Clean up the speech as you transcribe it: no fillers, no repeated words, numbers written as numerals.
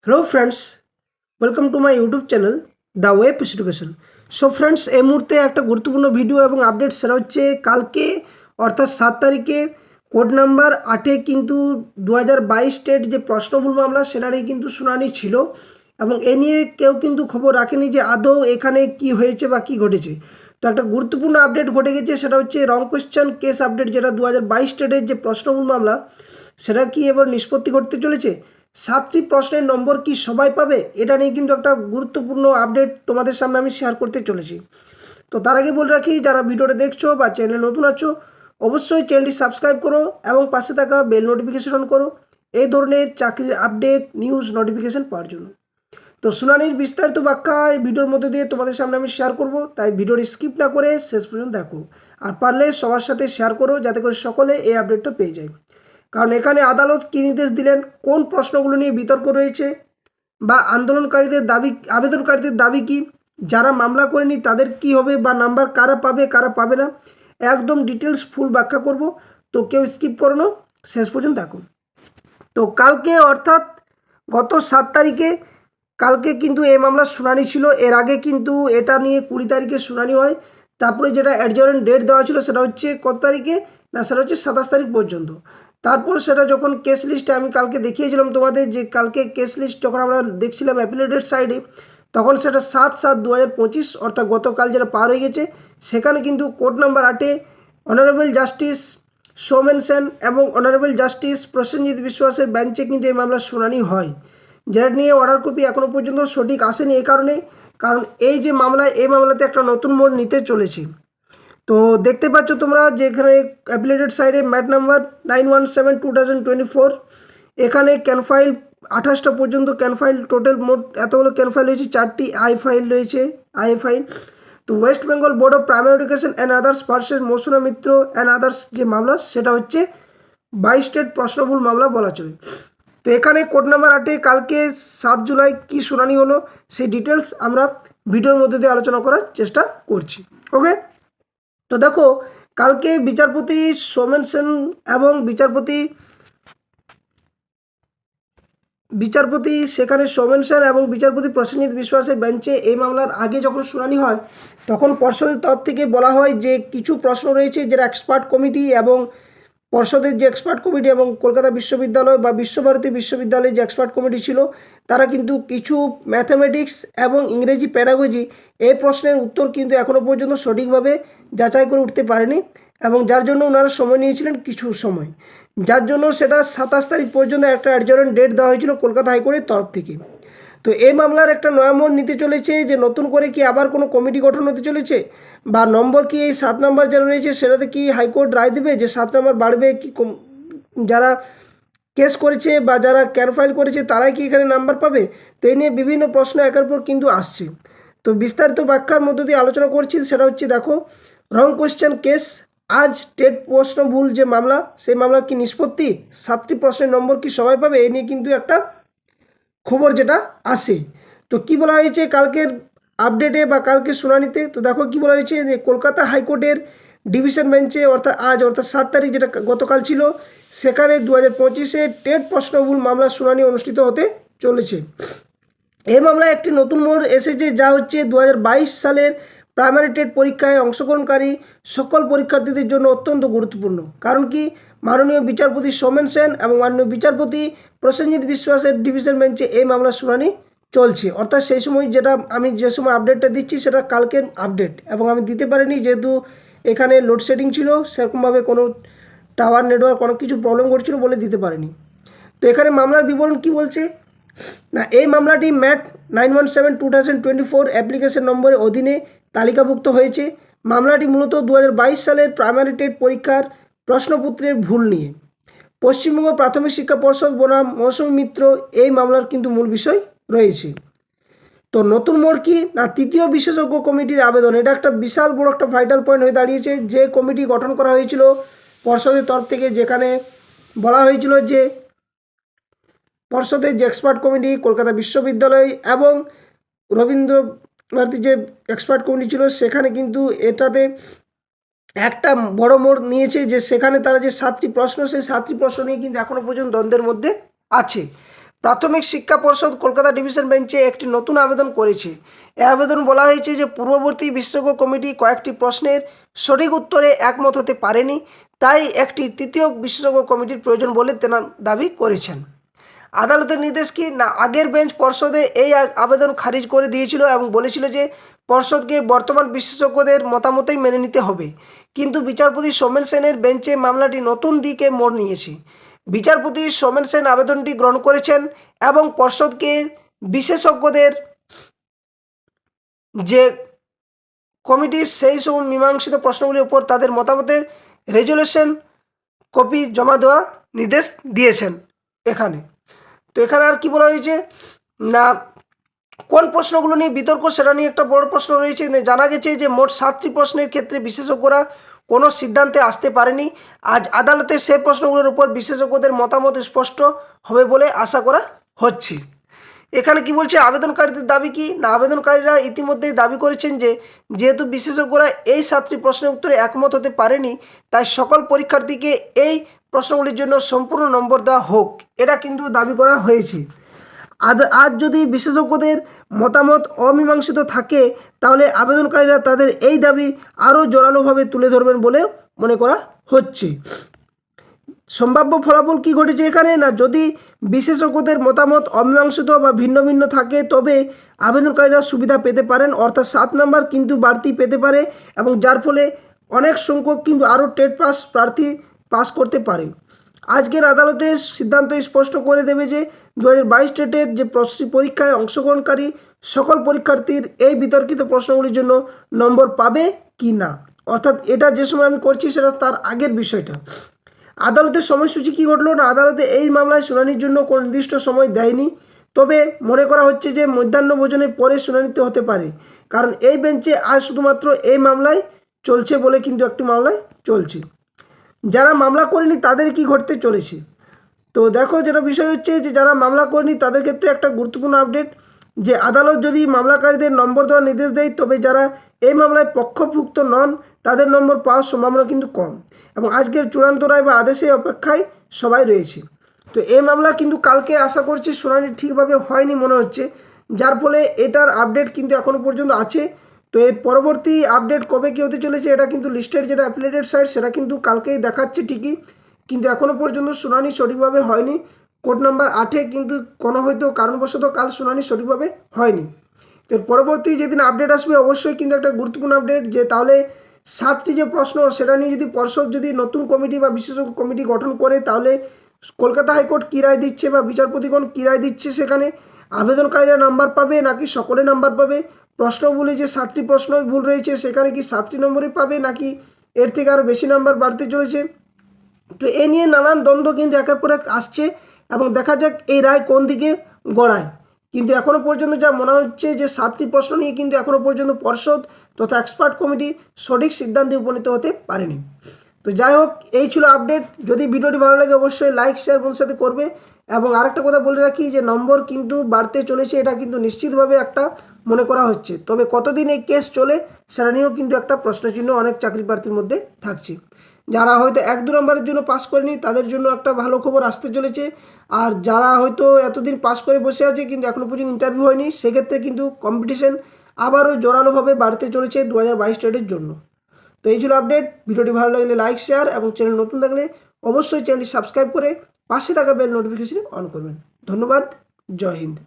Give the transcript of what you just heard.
Hello friends, welcome to my YouTube channel the way push education. So friends, এই মুহূর্তে একটা গুরুত্বপূর্ণ video এবং আপডেট সেটা হচ্ছে কালকে অর্থাৎ 7 তারিখে কোড নাম্বার 8-এ কিন্তু 2022 স্টেট যে প্রশ্নমূল মামলা সেটা নিয়ে কিন্তু শুনানি ছিল এবং এ নিয়ে কেউ কিন্তু খবর রাখেনি যে আদৌ এখানে কি হয়েছে বা কি ঘটেছে। তো একটা গুরুত্বপূর্ণ আপডেট ঘটে গেছে, সেটা হচ্ছে রং কোয়েশ্চেন কেস আপডেট, যেটা 2022 স্টেটের যে প্রশ্নমূল মামলা সেটা কি এবার নিষ্পত্তি করতে চলেছে। 7টি প্রশ্নের নম্বর কি সবাই পাবে, এটা নিয়ে কিন্তু একটা গুরুত্বপূর্ণ আপডেট তোমাদের সামনে আমি শেয়ার করতে চলেছি। তো তার আগে বলে রাখি, যারা ভিডিওটা দেখছো বা চ্যানেলে নতুন আছো অবশ্যই চ্যানেলটি সাবস্ক্রাইব করো এবং পাশে থাকা বেল নোটিফিকেশন অন করো এই ধরনের চাকরির আপডেট নিউজ নোটিফিকেশন পাওয়ার জন্য। তো শুনানির বিস্তারিত ব্যাখ্যা এই ভিডিওর মধ্যে দিয়ে তোমাদের সামনে আমি শেয়ার করব, তাই ভিডিওটি স্কিপ না করে শেষ পর্যন্ত দেখো আর পারলে সবার সাথে শেয়ার করো যাতে করে সকলে এই আপডেটটা পেয়ে যায়। কারণ এখানে আদালত কী নির্দেশ দিলেন, কোন প্রশ্নগুলো নিয়ে বিতর্ক রয়েছে বা আবেদনকারীদের দাবি কি, যারা মামলা করেনি তাদের কি হবে বা নাম্বার কারা পাবে কারা পাবে না, একদম ডিটেলস ফুল ব্যাখ্যা করব। তো কেউ স্কিপ করো না, শেষ পর্যন্ত দেখো। তো কালকে অর্থাৎ গত 7 তারিখে কালকে কিন্তু এই মামলার শুনানি ছিল। এর আগে কিন্তু এটা নিয়ে 20 তারিখে শুনানি হয়, তারপরে যেটা অ্যাডজার্ন ডেট দেওয়া ছিল সেটা হচ্ছে কত তারিখে না, সেটা হচ্ছে 27 তারিখ পর্যন্ত। তারপর সেটা যখন কেস লিস্টে আমি কালকে দেখিয়েছিলাম তোমাদের, যে কালকে কেস লিস্ট যখন আমরা দেখছিলাম অ্যাপিলেটেড সাইডে, তখন সেটা 7/7/2025 অর্থাৎ গতকাল যেটা পার হয়ে গেছে, সেখানে কিন্তু কোর্ট নাম্বার 8-এ অনারেবল জাস্টিস সৌমেন সেন এবং অনারেবল জাস্টিস প্রসেনজিৎ বিশ্বাসের বেঞ্চে কিন্তু এই মামলার শুনানি হয়। যেটা নিয়ে অর্ডার কপি এখনও পর্যন্ত সঠিক আসেনি, এই কারণে কারণ এই যে এই মামলাতে একটা নতুন মোড় নিতে চলেছে। তো দেখতে পাচ্ছ তোমরা যে এখানে অ্যাপিলেটেড সাইডে ম্যাট নাম্বার 917/2024, এখানে ক্যান ফাইল 28টা পর্যন্ত ক্যান ফাইল, টোটাল মোট এতগুলো ক্যান ফাইল রয়েছে, 4টি আই ফাইল রয়েছে, আই ফাইল। তো West Bengal board of primary education and others versus Moushumi Mitra and others যে মামলা, সেটা হচ্ছে 22 স্টেট প্রশ্নমূল মামলা বলা চলে। তো এখানে কোড নাম্বার 8-এ কালকে 7 জুলাই কি শুনানি হলো সেই ডিটেলস আমরা ভিডিওর মধ্যে দিয়ে আলোচনা করার চেষ্টা করছি। ওকে, তো দেখো কালকে বিচারপতি সৌমেন সেন এবং বিচারপতি সেখানে সৌমেন সেন এবং বিচারপতি প্রসেনজিৎ বিশ্বাসের বেঞ্চে এই মামলার আগে যখন শুনানি হয় তখন পর্ষদের তরফ থেকে বলা হয় যে কিছু প্রশ্ন রয়েছে যেটা এক্সপার্ট কমিটি এবং পর্ষদের যে এক্সপার্ট কমিটি এবং কলকাতা বিশ্ববিদ্যালয় বা বিশ্বভারতী বিশ্ববিদ্যালয়ের যে এক্সপার্ট কমিটি ছিল, তারা কিন্তু কিছু ম্যাথামেটিক্স এবং ইংরেজি প্যাডাগজি এই প্রশ্নের উত্তর কিন্তু এখনও পর্যন্ত সঠিকভাবে যাচাই করে উঠতে পারেনি এবং যার জন্য ওনারা সময় নিয়েছিলেন কিছু সময়, যার জন্য সেটা 27 তারিখ পর্যন্ত একটা অ্যাডজার্ন ডেট দেওয়া হয়েছিল কলকাতা হাইকোর্টের তরফ থেকে। তো এই মামলার একটা নয়া মোড় নিতে চলেছে যে নতুন করে কি আবার কোনো কমিটি গঠন হতে চলেছে বা নম্বর কি এই 7 নম্বর যারা রয়েছে সেটাতে কি হাইকোর্ট রায় দেবে যে 7 নম্বর বাড়বে কি, যারা কেস করেছে বা যারা ক্যান ফাইল করেছে তারাই কি এখানে নাম্বার পাবে। তো এই নিয়ে বিভিন্ন প্রশ্ন একের পর কিন্তু আসছে। তো বিস্তারিত ব্যাখ্যার মধ্য দিয়ে আলোচনা করছি, সেটা হচ্ছে দেখো রং কোয়েশ্চেন কেস, আজ টেট প্রশ্ন ভুল যে মামলা সেই মামলার কি নিষ্পত্তি, 7টি প্রশ্নের নম্বর কি সবাই পাবে, এই নিয়ে কিন্তু একটা খবর যেটা আসে। তো কি বলা হয়েছে কালকের আপডেটে বা কালকের শুনানিতে, তো দেখো কি বলা হয়েছে যে কলকাতা হাইকোর্টের ডিভিশন বেঞ্চে অর্থাৎ আজ অর্থাৎ 7 তারিখ যেটা গতকাল ছিল, সেখানে 2025-এ টেট প্রশ্নভুল মামলার শুনানি অনুষ্ঠিত হতে চলেছে। এই মামলায় একটি নতুন মোড় এসেছে, যা হচ্ছে 2022 সালের প্রাইমারি টেট পরীক্ষায় অংশগ্রহণকারী সকল পরীক্ষার্থীদের জন্য অত্যন্ত গুরুত্বপূর্ণ। কারণ কি, মাননীয় বিচারপতি সৌমেন সেন এবং মাননীয় বিচারপতি প্রসেনজিৎ বিশ্বাসের ডিভিশন বেঞ্চে এই মামলার শুনানি চলছে। অর্থাৎ সেই সময় আমি যে সময় আপডেটটা দিচ্ছি সেটা কালকের আপডেট এবং আমি দিতে পারিনি যেহেতু এখানে লোডশেডিং ছিল, সেরকমভাবে কোনো টাওয়ার নেটওয়ার্ক অনেক কিছু প্রবলেম করছিল বলে দিতে পারিনি। তো এখানে মামলার বিবরণ কি বলছে না, এই মামলাটি ম্যাট 917/2024 অ্যাপ্লিকেশন নম্বরের অধীনে তালিকাভুক্ত হয়েছে। মামলাটি মূলত 2022 সালের প্রাইমারি টেট পরীক্ষার প্রশ্নপত্রের ভুল নিয়ে। পশ্চিমবঙ্গ প্রাথমিক শিক্ষা পর্ষদ বনাম মৌসুমী মিত্র এই মামলার কিন্তু মূল বিষয় রয়েছে। তো নতুন মোড় কি না, তৃতীয় বিশেষজ্ঞ কমিটির আবেদন, এটা একটা বিশাল বড় একটা ভাইটাল পয়েন্ট হয়ে দাঁড়িয়েছে। যে কমিটি গঠন করা হয়েছিল পর্ষদের তরফ থেকে, যেখানে বলা হয়েছিল যে পর্ষদের যে এক্সপার্ট কমিটি কলকাতা বিশ্ববিদ্যালয় এবং রবীন্দ্র ভারতীর যে এক্সপার্ট কমিটি ছিল, সেখানে কিন্তু এটাতে একটা বড় মোড় নিয়েছে যে সেখানে তারা যে 7টি প্রশ্ন, সেই 7টি প্রশ্ন নিয়ে কিন্তু এখনও পর্যন্ত দ্বন্দ্বের মধ্যে আছে। প্রাথমিক শিক্ষা পর্ষদ কলকাতা ডিভিশন বেঞ্চে একটি নতুন আবেদন করেছে। এই আবেদন বলা হয়েছে যে পূর্ববর্তী বিশেষজ্ঞ কমিটি কয়েকটি প্রশ্নের সঠিক উত্তরে একমত হতে পারেনি, তাই একটি তৃতীয় বিশেষজ্ঞ কমিটির প্রয়োজন বলে তেনার দাবি করেছেন। আদালতের নির্দেশ কি না, আগের বেঞ্চ পর্ষদে এই আবেদন খারিজ করে দিয়েছিল এবং বলেছিল যে পর্ষদকে বর্তমান বিশেষজ্ঞদের মতামতই মেনে নিতে হবে। কিন্তু বিচারপতি সোমেন সেনের বেঞ্চে মামলাটি নতুন দিকে মোড় নিয়েছে। বিচারপতি সোমেন সেন আবেদনটি গ্রহণ করেছেন এবং পর্ষদকে বিশেষজ্ঞদের যে কমিটির সেই সব মীমাংসিত প্রশ্নগুলির উপর তাদের মতামতের রেজুলেশন কপি জমা দেওয়া নির্দেশ দিয়েছেন এখানে। তো এখানে আর কি বলা হয়েছে না, কোন প্রশ্নগুলো নিয়ে বিতর্ক সেটা নিয়ে একটা বড় প্রশ্ন রয়েছে। জানা গেছে যে মোট 7টি প্রশ্নের ক্ষেত্রে বিশেষজ্ঞরা কোনো সিদ্ধান্তে আসতে পারেনি। আজ আদালতে সেই প্রশ্নগুলোর উপর বিশেষজ্ঞদের মতামত স্পষ্ট হবে বলে আশা করা হচ্ছে। এখানে কি বলছে, আবেদনকারীদের দাবি কি না, আবেদনকারীরা ইতিমধ্যেই দাবি করেছেন যে যেহেতু বিশেষজ্ঞরা এই 7টি প্রশ্নের উত্তরে একমত হতে পারেনি, তাই সকল পরীক্ষার্থীকে এই প্রশ্নগুলির জন্য সম্পূর্ণ নম্বর দেওয়া হোক, এটা কিন্তু দাবি করা হয়েছে। আজ যদি বিশেষজ্ঞদের মতামত অমীমাংসিত থাকে তাহলে আবেদনকারীরা তাদের এই দাবি আরও জোরালোভাবে তুলে ধরবেন বলে মনে করা হচ্ছে। সম্ভাব্য ফলাফল কি ঘটেছে এখানে না, যদি বিশেষজ্ঞদের মতামত অমীমাংসিত বা ভিন্ন ভিন্ন থাকে তবে আবেদনকারীরা সুবিধা পেতে পারেন, অর্থাৎ 7 নম্বর কিন্তু বাড়তি পেতে পারে এবং যার ফলে অনেক সংখ্যক কিন্তু আরও টেট পাস প্রার্থী পাস করতে পারে। আজকের আদালতের সিদ্ধান্ত স্পষ্ট করে দেবে যে 2022 টেটের যে পরীক্ষায় অংশগ্রহণকারী সকল পরীক্ষার্থীর এই বিতর্কিত প্রশ্নগুলির জন্য নম্বর পাবে কি না, অর্থাৎ এটা যে সময় আমি করছি সেটা তার আগের বিষয়টা। আদালতের সময়সূচি কী ঘটলো না, আদালতে এই মামলায় শুনানির জন্য কোনো নির্দিষ্ট সময় দেয়নি, তবে মনে করা হচ্ছে যে মধ্যাহ্নভোজনের পরে শুনানিতে হতে পারে, কারণ এই বেঞ্চে আজ শুধুমাত্র এই মামলায় চলছে বলে কিন্তু একটি মামলায় চলছে। যারা মামলা করেনি তাদের কি ঘটতে চলেছে, তো দেখো যেটা বিষয় হচ্ছে যে যারা মামলা করেনি তাদের ক্ষেত্রে একটা গুরুত্বপূর্ণ আপডেট, যে আদালত যদি মামলাকারীদের নম্বর দেওয়ার নির্দেশ দেয় তবে যারা এই মামলায় পক্ষভুক্ত নন তাদের নম্বর পাওয়ার সম্ভাবনা কিন্তু কম এবং আজকের চূড়ান্ত রায় বা আদেশের অপেক্ষায় সবাই রয়েছে। তো এই মামলা কিন্তু কালকে আশা করছি শুনানি ঠিকভাবে হয়নি মনে হচ্ছে, যার ফলে এটার আপডেট কিন্তু এখনও পর্যন্ত আছে। তো এর পরবর্তী আপডেট কবে কী হতে চলেছে এটা কিন্তু লিস্টেড যেটা অ্যাফিলিয়েটেড সাইট সেটা কিন্তু কালকেই দেখাচ্ছে ঠিকই, কিন্তু এখনও পর্যন্ত শুনানি সঠিকভাবে হয়নি। কোর্ট নাম্বার 8-এ কিন্তু কোনো হয়তো কারণবশত কাল শুনানি সঠিকভাবে হয়নি। তো পরবর্তী যেদিন আপডেট আসবে অবশ্যই কিন্তু একটা গুরুত্বপূর্ণ আপডেট, যে তাহলে 7টি যে প্রশ্ন সেটা নিয়ে যদি পর্ষদ যদি নতুন কমিটি বা বিশেষজ্ঞ কমিটি গঠন করে তাহলে কলকাতা হাইকোর্ট কী রায় দিচ্ছে বা বিচারপতিগণ কী রায় দিচ্ছে, সেখানে আবেদনকারীরা নাম্বার পাবে নাকি সকলে নাম্বার পাবে, প্রশ্নগুলি যে 7টি প্রশ্ন ভুল রয়েছে সেখানে কি 7টি নম্বরই পাবে নাকি এর থেকে আরও বেশি নাম্বার বাড়তে চলেছে। তো এ নিয়ে নানান দ্বন্দ্ব কিন্তু একের পর এক আসছে এবং দেখা যাক এই রায় কোন দিকে গড়ায়। কিন্তু এখনও পর্যন্ত যা মনে হচ্ছে যে 7টি প্রশ্ন নিয়ে কিন্তু এখনও পর্যন্ত পর্ষদ তথা এক্সপার্ট কমিটি সঠিক সিদ্ধান্তে উপনীত হতে পারেনি। তো যাই হোক, এই ছিল আপডেট। যদি ভিডিওটি ভালো লাগে অবশ্যই লাইক শেয়ার বন্ধুর সাথে করবে এবং আরেকটা কথা বলে রাখি যে নম্বর কিন্তু বাড়তে চলেছে, এটা কিন্তু নিশ্চিতভাবে একটা মনে করা হচ্ছে, তবে কতদিন এই কেস চলে সেটা নিয়েও কিন্তু একটা প্রশ্নচিহ্ন অনেক চাকরি প্রার্থীর মধ্যে থাকছে। যারা হয়তো 1-2 নম্বরের জন্য পাস করেনি তাদের জন্য একটা ভালো খবর আসতে চলেছে, আর যারা হয়তো এতদিন পাস করে বসে আছে কিন্তু এখনও পর্যন্ত ইন্টারভিউ হয়নি সেক্ষেত্রে কিন্তু কম্পিটিশন আবারও জোরালোভাবে বাড়তে চলেছে 2022 টেটের জন্য। তো এই ছিল আপডেট। ভিডিওটি ভালো লাগলে লাইক শেয়ার এবং চ্যানেল নতুন থাকলে অবশ্যই চ্যানেলটি সাবস্ক্রাইব করে পাশে থাকা বেল নোটিফিকেশন অন করবেন। ধন্যবাদ। জয় হিন্দ।